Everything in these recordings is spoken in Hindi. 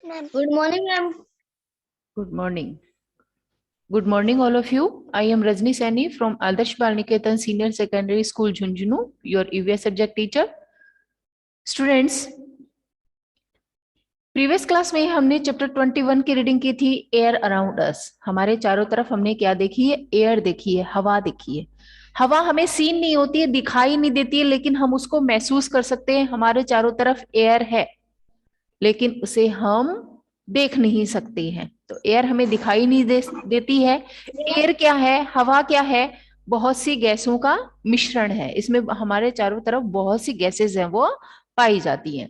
Good morning, ma'am. Good morning. Good morning, all of you. I am Rajni Saini from Adarsh Balniketan Senior Secondary School, Jhunjhunu, your EVS subject teacher. Students, previous class में हमने चैप्टर 21 की रीडिंग की थी एयर अराउंड अस। हमारे चारों तरफ हमने क्या देखी है? एयर देखी है, हवा देखी है। हवा हमें सीन नहीं होती है, दिखाई नहीं देती है, लेकिन हम उसको महसूस कर सकते हैं। हमारे चारों तरफ एयर है, लेकिन उसे हम देख नहीं सकते हैं। तो एयर हमें दिखाई नहीं देती है। एयर क्या है? हवा क्या है? बहुत सी गैसों का मिश्रण है। इसमें हमारे चारों तरफ बहुत सी गैसेस हैं, वो पाई जाती हैं।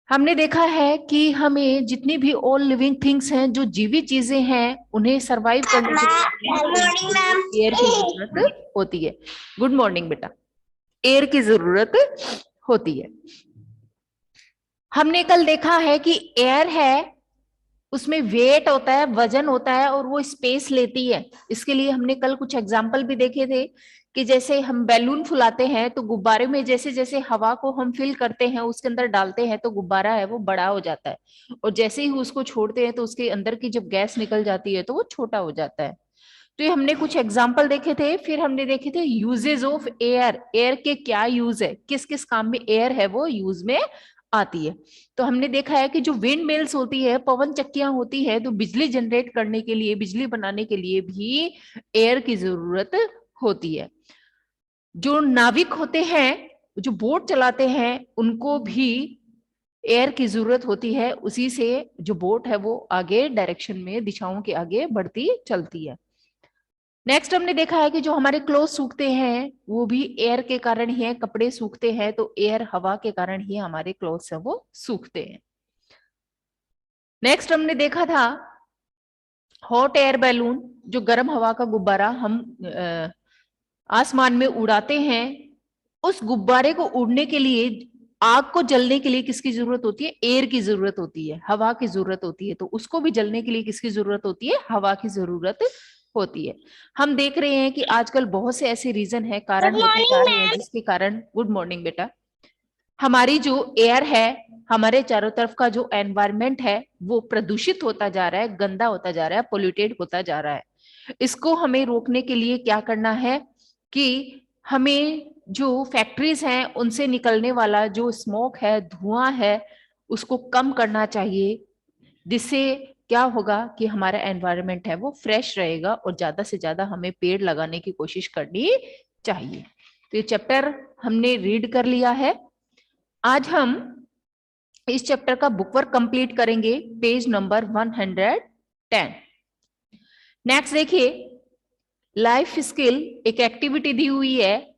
हमने देखा है कि हमें जितनी भी ऑल लिविंग थिंग्स हैं, जो जीवित चीजें हैं, उन्हें सरवाइव करने के लिए एयर की जरूरत होती है। गुड मॉर्निंग बेटा। एयर की जरूरत होती है। हमने कल देखा है कि एयर है, उसमें वेट होता है, वजन होता है, और वो स्पेस लेती है। इसके लिए हमने कल कुछ एग्जाम्पल भी देखे थे कि जैसे हम बैलून फुलाते हैं तो गुब्बारे में जैसे जैसे हवा को हम फिल करते हैं, उसके अंदर डालते हैं, तो गुब्बारा है वो बड़ा हो जाता है, और जैसे ही उसको छोड़ते हैं तो उसके अंदर की जब गैस निकल जाती है तो वो छोटा हो जाता है। तो ये हमने कुछ एग्जाम्पल देखे थे। फिर हमने देखे थे यूजेज ऑफ एयर। एयर के क्या यूज है, किस किस काम में एयर है वो यूज में आती है। तो हमने देखा है कि जो विंड मिल्स होती है, पवन चक्कियां होती है, तो बिजली जनरेट करने के लिए, बिजली बनाने के लिए भी एयर की जरूरत होती है। जो नाविक होते हैं, जो बोट चलाते हैं, उनको भी एयर की जरूरत होती है। उसी से जो बोट है वो आगे डायरेक्शन में, दिशाओं के आगे बढ़ती चलती है। नेक्स्ट हमने देखा है कि जो हमारे क्लोथ सूखते हैं वो भी एयर के कारण ही है। कपड़े सूखते हैं तो एयर, हवा के कारण ही हमारे क्लोथ्स हैं वो सूखते हैं। नेक्स्ट हमने देखा था हॉट एयर बैलून, जो गर्म हवा का गुब्बारा हम आसमान में उड़ाते हैं। उस गुब्बारे को उड़ने के लिए, आग को जलने के लिए किसकी जरूरत होती है? एयर की जरूरत होती है, हवा की जरूरत होती है। तो उसको भी जलने के लिए किसकी जरूरत होती है? हवा की जरूरत होती है। हम देख रहे हैं कि आजकल बहुत से ऐसे रीजन है, कारण होते जा रहे हैं, जिसके कारण, गुड मॉर्निंग बेटा, हमारी जो एयर है, हमारे चारों तरफ का जो एनवायरमेंट है, वो प्रदूषित होता जा रहा है, गंदा होता जा रहा है, पोल्यूटेड होता जा रहा है। इसको हमें रोकने के लिए क्या करना है कि हमें जो फैक्ट्रीज हैं उनसे निकलने वाला जो स्मोक है, धुआं है, उसको कम करना चाहिए। जिससे क्या होगा कि हमारा एनवायरनमेंट है वो फ्रेश रहेगा, और ज्यादा से ज्यादा हमें पेड़ लगाने की कोशिश करनी चाहिए। तो ये चैप्टर हमने रीड कर लिया है। आज हम इस चैप्टर का बुक वर्क कंप्लीट करेंगे, पेज नंबर 110। नेक्स्ट देखिए, लाइफ स्किल एक एक्टिविटी दी हुई है।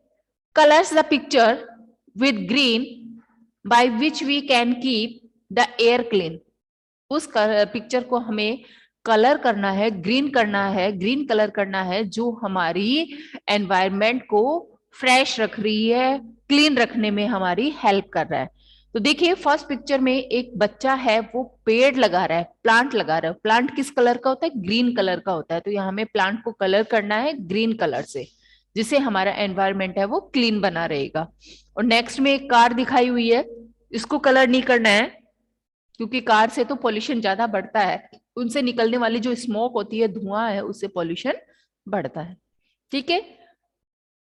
Colours the picture with green by which we can keep the air clean. उस पिक्चर को हमें कलर करना है, ग्रीन करना है, ग्रीन कलर करना है, जो हमारी एनवायरनमेंट को फ्रेश रख रही है, क्लीन रखने में हमारी हेल्प कर रहा है। तो देखिए, फर्स्ट पिक्चर में एक बच्चा है, वो पेड़ लगा रहा है, प्लांट लगा रहा है। प्लांट किस कलर का होता है? ग्रीन कलर का होता है। तो यहाँ हमें प्लांट को कलर करना है ग्रीन कलर से, जिससे हमारा एनवायरनमेंट है वो क्लीन बना रहेगा। और नेक्स्ट में एक कार दिखाई हुई है, इसको कलर नहीं करना है, क्योंकि कार से तो पॉल्यूशन ज्यादा बढ़ता है। उनसे निकलने वाली जो स्मोक होती है, धुआं है, उससे पॉल्यूशन बढ़ता है। ठीक है,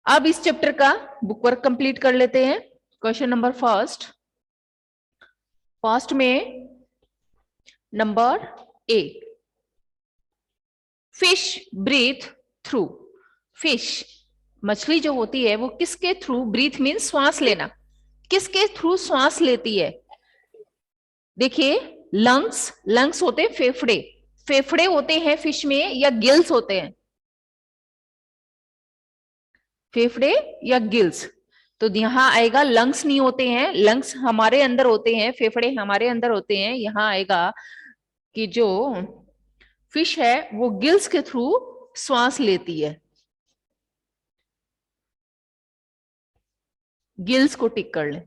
अब इस चैप्टर का बुक वर्क कंप्लीट कर लेते हैं। क्वेश्चन नंबर फर्स्ट में number 8, fish breathe through. Fish, मछली जो होती है, वो किसके थ्रू? ब्रीथ मीन्स श्वास लेना। किसके थ्रू श्वास लेती है? देखिए, लंग्स होते हैं फेफड़े। फेफड़े होते हैं फिश में, या गिल्स होते हैं? फेफड़े या गिल्स? तो यहां आएगा लंग्स नहीं होते हैं, लंग्स हमारे अंदर होते हैं, फेफड़े हमारे अंदर होते हैं। यहां आएगा कि जो फिश है वो गिल्स के थ्रू श्वास लेती है। गिल्स को टिक कर ले।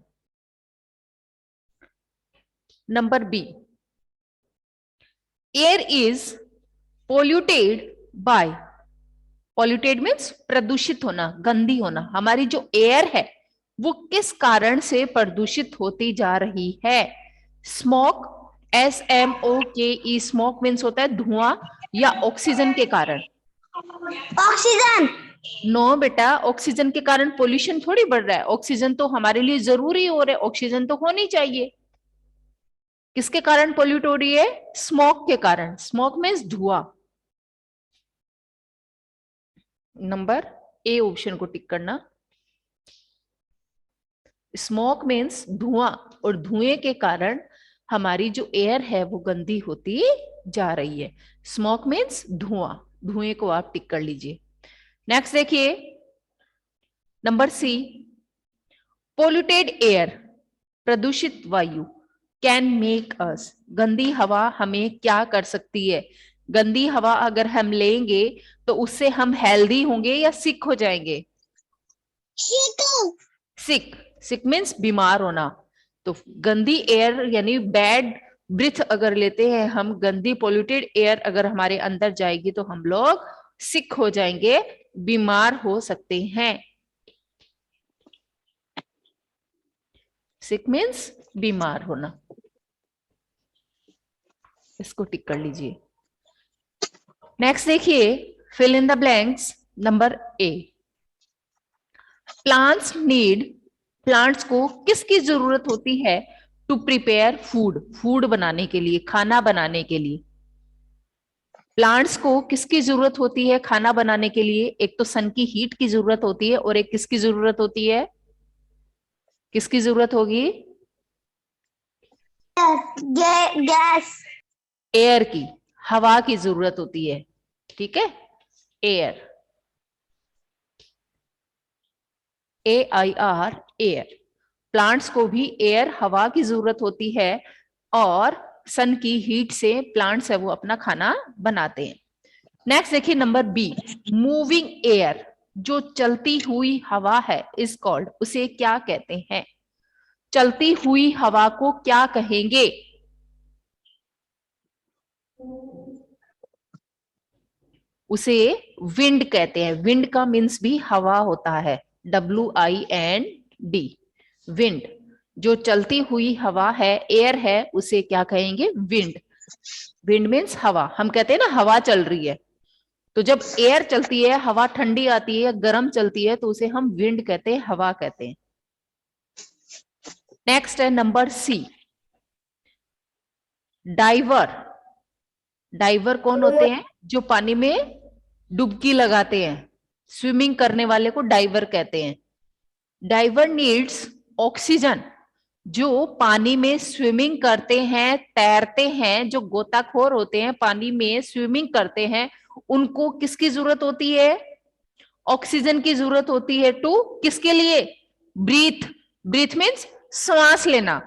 Number B, air is polluted by. Polluted means प्रदूषित होना, गंदी होना। हमारी जो एयर है वो किस कारण से प्रदूषित होती जा रही है? स्मोक, SMOKE, स्मोक मीन्स होता है धुआं या ऑक्सीजन के कारण। ऑक्सीजन। नो बेटा, ऑक्सीजन के कारण पोल्यूशन थोड़ी बढ़ रहा है, ऑक्सीजन तो हमारे लिए जरूरी हो रहा है, ऑक्सीजन तो होनी चाहिए। किसके कारण पोल्यूट हो रही है? स्मोक के कारण। स्मोक मीन्स धुआं। नंबर ए ऑप्शन को टिक करना। स्मोक मीन्स धुआं, और धुएं के कारण हमारी जो एयर है वो गंदी होती जा रही है। स्मोक मीन्स धुआं, धुएं को आप टिक कर लीजिए। नेक्स्ट देखिए नंबर सी, पोल्यूटेड एयर, प्रदूषित वायु, कैन मेक अस, गंदी हवा हमें क्या कर सकती है? गंदी हवा अगर हम लेंगे तो उससे हम हेल्दी होंगे या सिक हो जाएंगे? सिक। सिक मीन्स बीमार होना। तो गंदी एयर यानी बैड ब्रिथ अगर लेते हैं हम, गंदी पोल्यूटेड एयर अगर हमारे अंदर जाएगी तो हम लोग सिक हो जाएंगे, बीमार हो सकते हैं। सिक मीन्स बीमार होना। इसको टिक कर लीजिए। नेक्स्ट देखिए, fill in the blanks. Number A, plants need, plants को किसकी जरूरत होती है टू प्रिपेयर फूड, फूड बनाने के लिए, खाना बनाने के लिए? प्लांट्स को किसकी जरूरत होती है खाना बनाने के लिए? एक तो सन की हीट की जरूरत होती है, और एक किसकी जरूरत होती है? किसकी जरूरत होगी? गैस। एयर की, हवा की जरूरत होती है। ठीक है, एयर, AIR, एयर। प्लांट्स को भी एयर, हवा की जरूरत होती है, और सन की हीट से प्लांट्स है वो अपना खाना बनाते हैं। नेक्स्ट देखिए नंबर बी, मूविंग एयर, जो चलती हुई हवा है, इज कॉल्ड, उसे क्या कहते हैं? चलती हुई हवा को क्या कहेंगे? उसे विंड कहते हैं। विंड का मीन्स भी हवा होता है, WIND, विंड। जो चलती हुई हवा है, एयर है, उसे क्या कहेंगे? विंड। विंड मीन्स हवा। हम कहते हैं ना हवा चल रही है, तो जब एयर चलती है, हवा ठंडी आती है या गर्म चलती है, तो उसे हम विंड कहते हैं, हवा कहते हैं। नेक्स्ट है नंबर सी, डाइवर। डाइवर कौन होते हैं? जो पानी में डुबकी लगाते हैं, स्विमिंग करने वाले को डाइवर कहते हैं। डाइवर नीड्स ऑक्सीजन, जो पानी में स्विमिंग करते हैं, तैरते हैं, जो गोताखोर होते हैं, पानी में स्विमिंग करते हैं, उनको किसकी जरूरत होती है? ऑक्सीजन की जरूरत होती है। टू किसके लिए? ब्रीथ। ब्रीथ मीन्स श्वास लेना।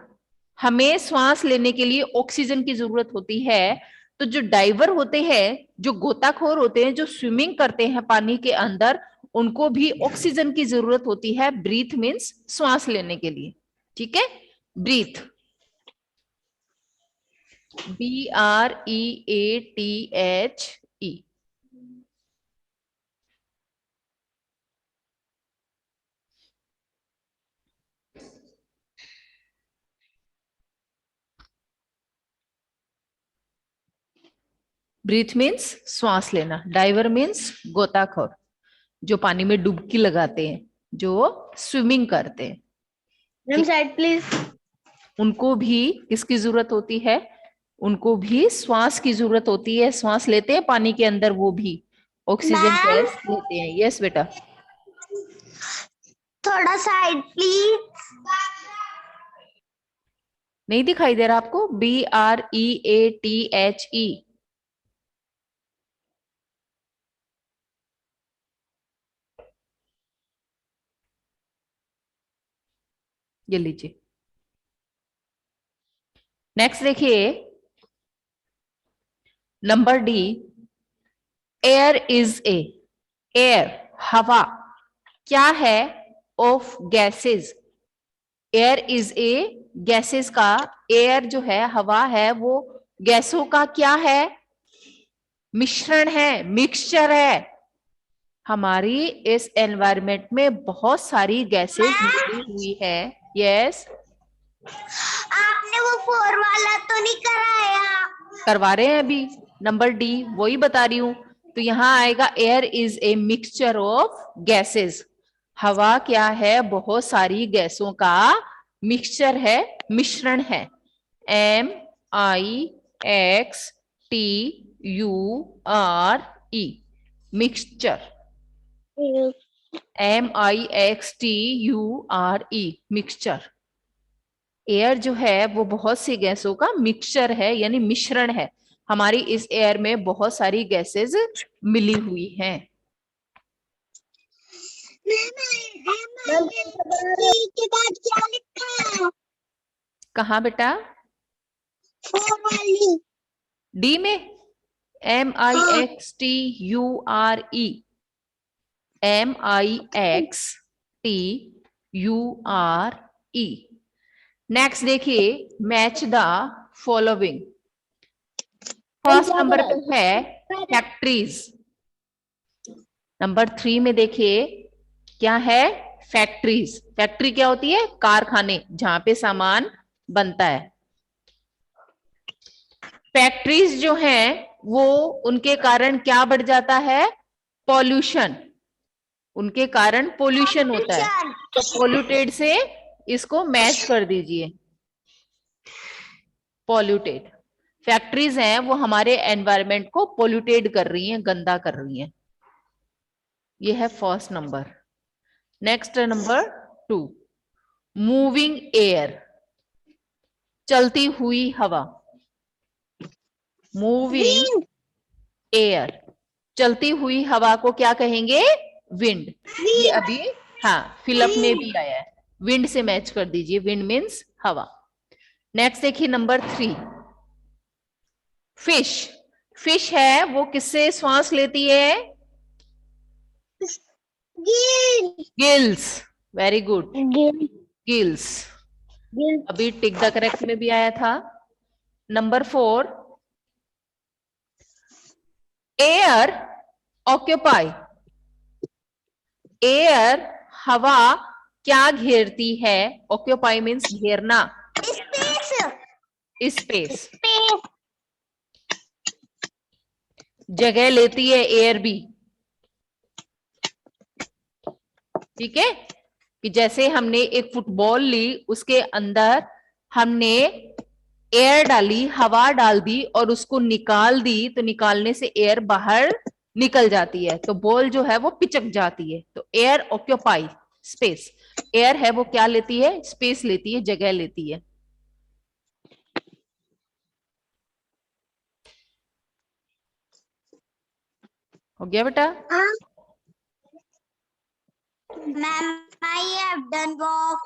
हमें श्वास लेने के लिए ऑक्सीजन की जरूरत होती है। तो जो डाइवर होते हैं, जो गोताखोर होते हैं, जो स्विमिंग करते हैं पानी के अंदर, उनको भी ऑक्सीजन की जरूरत होती है। ब्रीथ मीन्स श्वास लेने के लिए। ठीक है, ब्रीथ, BREATHE। ब्रीथ मीन्स श्वास लेना, डाइवर मीन्स गोताखोर, जो पानी में डुबकी लगाते हैं, जो स्विमिंग करते हैं। Ma'am side please. उनको भी किसकी जरूरत होती है? उनको भी श्वास की जरूरत होती है। श्वास लेते हैं पानी के अंदर, वो भी ऑक्सीजन मैम गैस लेते हैं। यस बेटा। थोड़ा साइड प्लीज। नहीं दिखाई दे रहा आपको? BREATHE। ये लीजिए। नेक्स्ट देखिए number D, air is A, air हवा क्या है? Of gases. Air is A gases का, एयर जो है, हवा है, वो गैसों का क्या है? मिश्रण है, मिक्सचर है। हमारी इस एनवायरमेंट में बहुत सारी गैसेस मिली हुई है। यस, आपने वो 4 वाला तो नहीं कराया? करवा रहे हैं अभी। नंबर डी वही बता रही हूं। तो यहां आएगा air is a mixture of gases. हवा क्या है? बहुत सारी गैसों का मिक्सचर है, मिश्रण है। MIXTURE mixture. MIXTURE mixture. Air जो है वो बहुत सी गैसों का मिक्सचर है, यानी मिश्रण है। हमारी इस एयर में बहुत सारी गैसेस मिली हुई हैं। के बाद क्या लिखा है? कहाँ बेटा? 4 वाली। डी में MIXTURE MIXTURE। नेक्स्ट देखिए, match the following. First number पे है फैक्ट्रीज। नंबर 3 में देखिए क्या है? फैक्ट्रीज। फैक्ट्री क्या होती है? कारखाने, जहां पे सामान बनता है। फैक्ट्रीज जो हैं वो, उनके कारण क्या बढ़ जाता है? पॉल्यूशन। उनके कारण पोल्यूशन होता है। तो पोल्यूटेड से इसको मैच कर दीजिए, पॉल्यूटेड। फैक्ट्रीज हैं वो हमारे एनवायरनमेंट को पोल्यूटेड कर रही हैं, गंदा कर रही हैं। ये है first number. Next number 2, moving air, चलती हुई हवा। मूविंग एयर, चलती हुई हवा को क्या कहेंगे? विंड। ये अभी हाँ फिलअप में भी आया है। विंड से मैच कर दीजिए, विंड मीन्स हवा। नेक्स्ट देखिए नंबर 3, फिश। फिश है वो किससे श्वास लेती है? गिल्स। Very good, gills. अभी टिक द करेक्ट में भी आया था। Number 4, air occupy. एयर हवा क्या घेरती है? ऑक्यूपाई मीन्स घेरना, स्पेस। जगह लेती है एयर भी। ठीक है, कि जैसे हमने एक फुटबॉल ली, उसके अंदर हमने एयर डाली, हवा डाल दी और उसको निकाल दी, तो निकालने से एयर बाहर निकल जाती है, तो बॉल जो है वो पिचक जाती है। तो एयर ऑक्यूपाई, स्पेस। एयर है वो क्या लेती है? स्पेस लेती है, जगह लेती है। हो गया बेटा? Ma'am I have done work.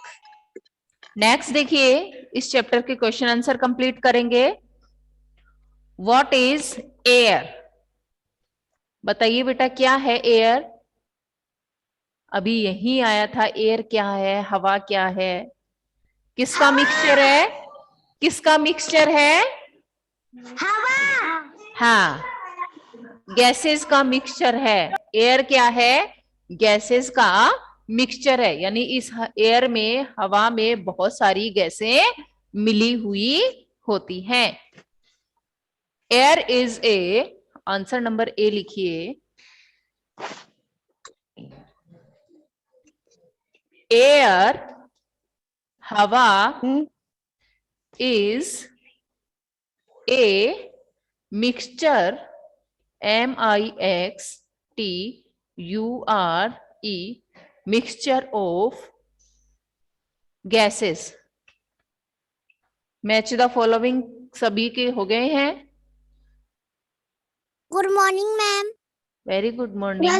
Next देखिए, इस चैप्टर के क्वेश्चन आंसर कंप्लीट करेंगे। What is air? बताइए बेटा क्या है एयर? अभी यही आया था, एयर क्या है, हवा क्या है, किसका मिक्सचर है? किसका मिक्सचर है? हवा। हाँ, गैसेस का मिक्सचर है। एयर क्या है? गैसेस का मिक्सचर है, यानी इस एयर में, हवा में बहुत सारी गैसें मिली हुई होती हैं। Air is A, answer number A लिखिए। एयर, हवा, is a mixture, MIXTURE, mixture of gases। Match the following सभी के हो गए हैं। Good morning ma'am. Very good morning.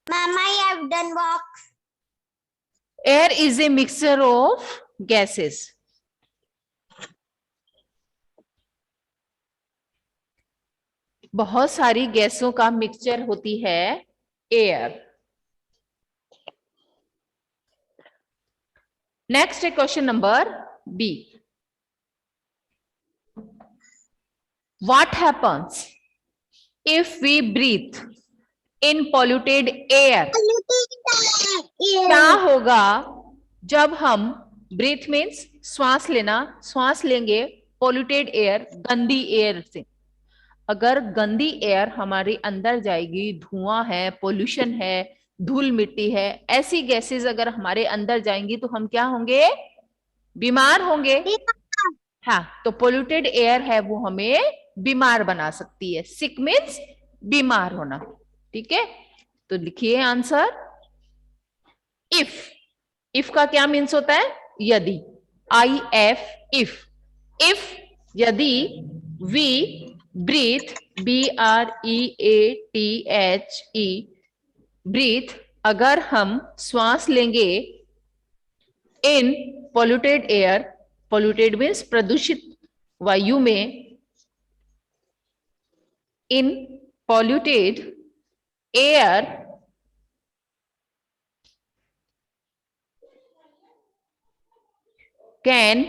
Ma'am I have done work. Air is a mixture of gases. बहुत सारी गैसों का मिक्सचर होती है एयर। नेक्स्ट है question number B. What happens if we breathe in polluted air? क्या होगा जब हम ब्रीथ मीन्स श्वास लेना, श्वास लेंगे पॉल्यूटेड एयर, गंदी एयर से। अगर गंदी एयर हमारे अंदर जाएगी, धुआं है, पोल्यूशन है, धूल मिट्टी है, ऐसी गैसेस अगर हमारे अंदर जाएंगी तो हम क्या होंगे? बीमार होंगे। हाँ, तो पोल्यूटेड एयर है वो हमें बीमार बना सकती है। सिक मीन्स बीमार होना। ठीक है, तो लिखिए आंसर इफ। इफ का क्या मीन्स होता है? यदि। आई एफ, इफ यदि वी ब्रीथ, BREATHE, ब्रीथ अगर हम श्वास लेंगे इन पॉल्यूटेड एयर, पॉल्यूटेड मीन्स प्रदूषित वायु में, इन polluted air can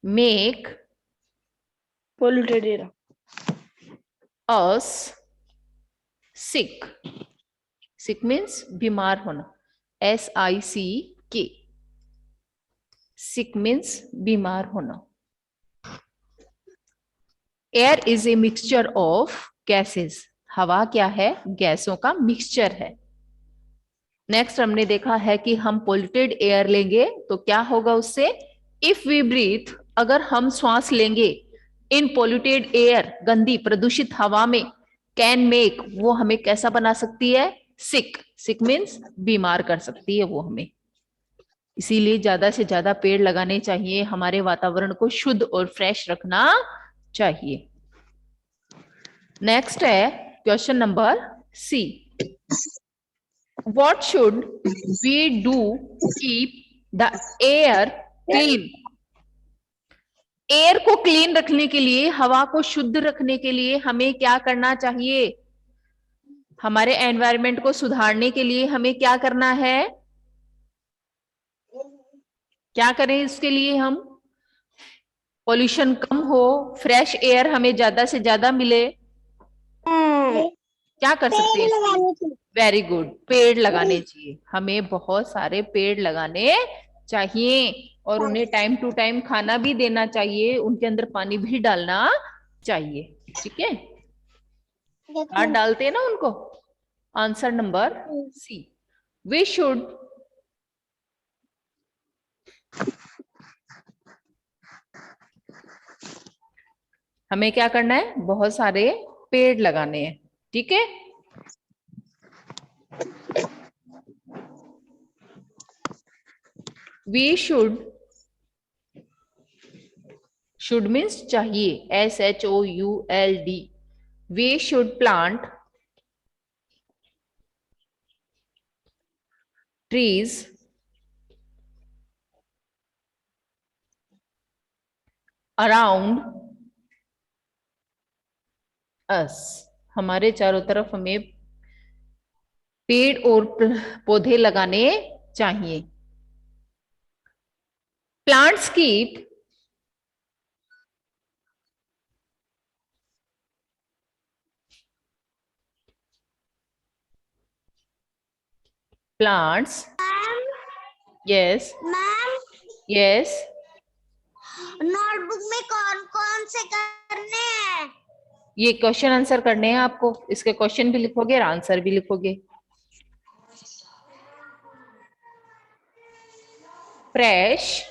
make polluted air, us sick. Sick means बीमार होना, SICK, sick means बीमार होना। Air is a mixture of gases, हवा क्या है? गैसों का मिक्सचर है। नेक्स्ट हमने देखा है कि हम पोल्यूटेड एयर लेंगे तो क्या होगा उससे? इफ वी ब्रीथ, अगर हम श्वास लेंगे इन पोल्यूटेड एयर, गंदी प्रदूषित हवा में, कैन मेक, वो हमें कैसा बना सकती है? सिक। सिक मीन्स बीमार कर सकती है वो हमें। इसीलिए ज्यादा से ज्यादा पेड़ लगाने चाहिए, हमारे वातावरण को शुद्ध और फ्रेश रखना चाहिए। नेक्स्ट है question number C. What should we do to keep the air clean? Air को क्लीन रखने के लिए, हवा को शुद्ध रखने के लिए हमें क्या करना चाहिए? हमारे एनवायरनमेंट को सुधारने के लिए हमें क्या करना है? क्या करें इसके लिए हम? पोल्यूशन कम हो, फ्रेश एयर हमें ज्यादा से ज्यादा मिले, क्या कर सकते हैं? वेरी गुड, पेड़ लगाने चाहिए। हमें बहुत सारे पेड़ लगाने चाहिए और उन्हें टाइम टू टाइम खाना भी देना चाहिए, उनके अंदर पानी भी डालना चाहिए। ठीक है, खाद डालते हैं ना उनको। Answer number C, we should हमें क्या करना है? बहुत सारे पेड़ लगाने हैं। ठीक है, वी शुड मीन्स चाहिए, SHOULD, we should plant trees around us, हमारे चारों तरफ हमें पेड़ और पौधे लगाने चाहिए। Plants keep plants, yes, ma'am yes, notebook में कौन कौन से करने हैं? ये क्वेश्चन आंसर करने हैं आपको, इसके क्वेश्चन भी लिखोगे और आंसर भी लिखोगे। Fresh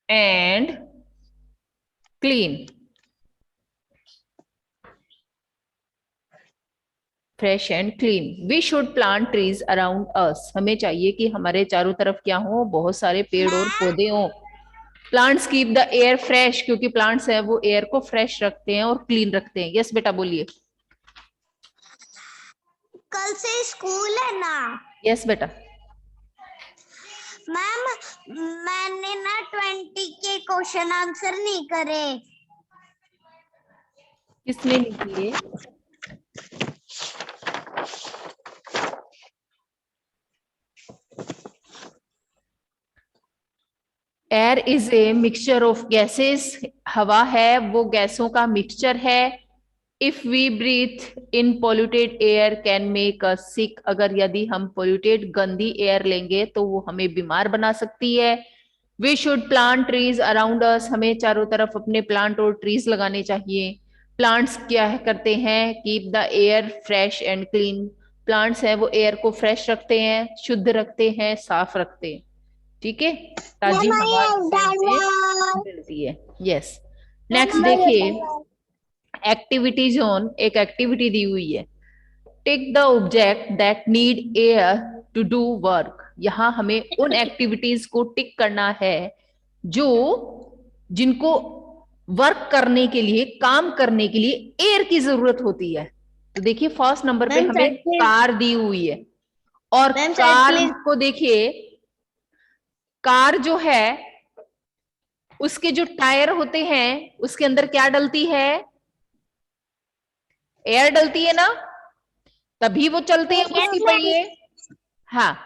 and clean, fresh and clean, we should plant trees around us, हमें चाहिए कि हमारे चारों तरफ क्या हो? बहुत सारे पेड़ और पौधे हों। Plants keep the air fresh, क्योंकि प्लांट्स है वो एयर को फ्रेश रखते हैं और क्लीन रखते हैं। यस बेटा बोलिए। कल से स्कूल है ना? यस बेटा। मैम मैंने ना 20 के क्वेश्चन आंसर नहीं करे। किसने नहीं किए? Air is a mixture of gases, हवा है वो गैसों का मिक्सचर है। If we breathe in polluted air can make us sick, अगर यदि हम पोल्यूटेड गंदी एयर लेंगे तो वो हमें बीमार बना सकती है। We should plant trees around us, हमें चारों तरफ अपने प्लांट और ट्रीज लगाने चाहिए। प्लांट्स क्या करते हैं, keep the air fresh and clean, plants है वो एयर को फ्रेश रखते हैं, शुद्ध रखते हैं, साफ रखते हैं, ठीक है, ताजी हवा जिससे हमें मिलती है। यस, नेक्स्ट देखिए, एक्टिविटी जोन, एक एक्टिविटी दी हुई है, tick the object that need air to do work, यहां हमें उन एक्टिविटीज को टिक करना है जो जिनको वर्क करने के लिए, काम करने के लिए एयर की जरूरत होती है। तो देखिए फर्स्ट नंबर पे मैम, हमें साइड प्लीज। कार दी हुई है, और मैम, साइड कार प्लीज। को देखिए, कार जो है उसके जो टायर होते हैं उसके अंदर क्या डलती है, एयर डलती है ना, तभी वो चलते हैं उसकी पहिए। हाँ,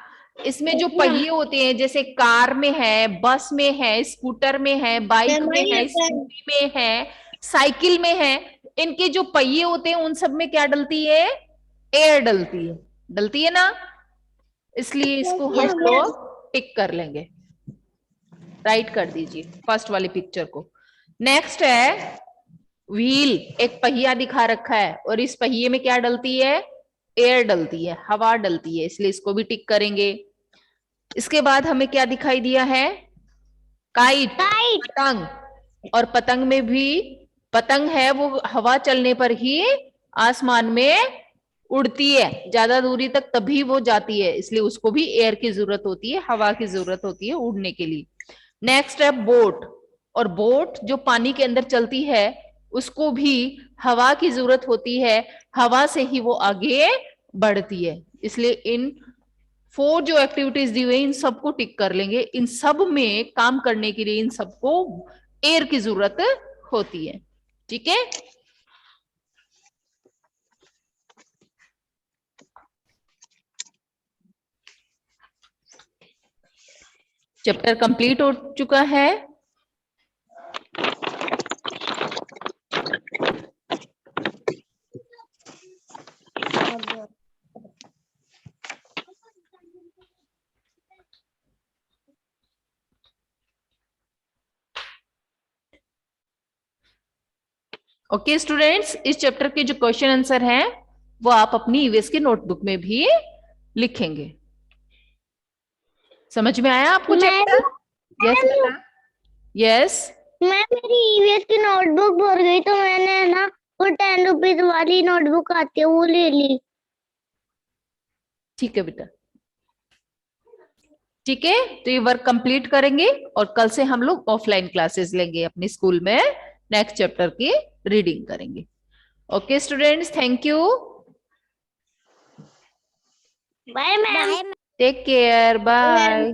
इसमें जो पहिए होते हैं जैसे कार में है, बस में है, स्कूटर में है, बाइक में है, स्कूटी में है, साइकिल में है, इनके जो पहिए होते हैं उन सब में क्या डलती है, एयर डलती है ना, इसलिए इसको हम लोग टिक कर लेंगे, राइट कर दीजिए फर्स्ट वाली पिक्चर को। नेक्स्ट है व्हील, एक पहिया दिखा रखा है और इस पहिए में क्या डलती है, एयर डलती है, हवा डलती है, इसलिए इसको भी टिक करेंगे। इसके बाद हमें क्या दिखाई दिया है, काइट, पतंग, और पतंग में भी, पतंग है वो हवा चलने पर ही आसमान में उड़ती है, ज्यादा दूरी तक तभी वो जाती है, इसलिए उसको भी एयर की जरूरत होती है, हवा की जरूरत होती है उड़ने के लिए। नेक्स्ट है बोट, और बोट जो पानी के अंदर चलती है उसको भी हवा की जरूरत होती है, हवा से ही वो आगे बढ़ती है, इसलिए इन 4 जो एक्टिविटीज दी हुई इन सबको टिक कर लेंगे। इन सब में काम करने के लिए इन सबको एयर की जरूरत होती है, ठीक है। चैप्टर कंप्लीट हो चुका है। ओके स्टूडेंट्स, इस चैप्टर के जो क्वेश्चन आंसर हैं वो आप अपनी ईवीएस की नोटबुक में भी लिखेंगे। समझ में आया आपको चैप्टर? यस बेटा, यस। मैं मेरी ईवीएस की नोटबुक भर गई तो मैंने ना वो 10 रुपीज वाली नोटबुक आती है वो ले ली। ठीक है बेटा, ठीक है, तो ये वर्क कंप्लीट करेंगे और कल से हम लोग ऑफलाइन क्लासेस लेंगे अपने स्कूल में, नेक्स्ट चैप्टर की रीडिंग करेंगे। Okay students, thank you, bye ma'am. Take care, bye.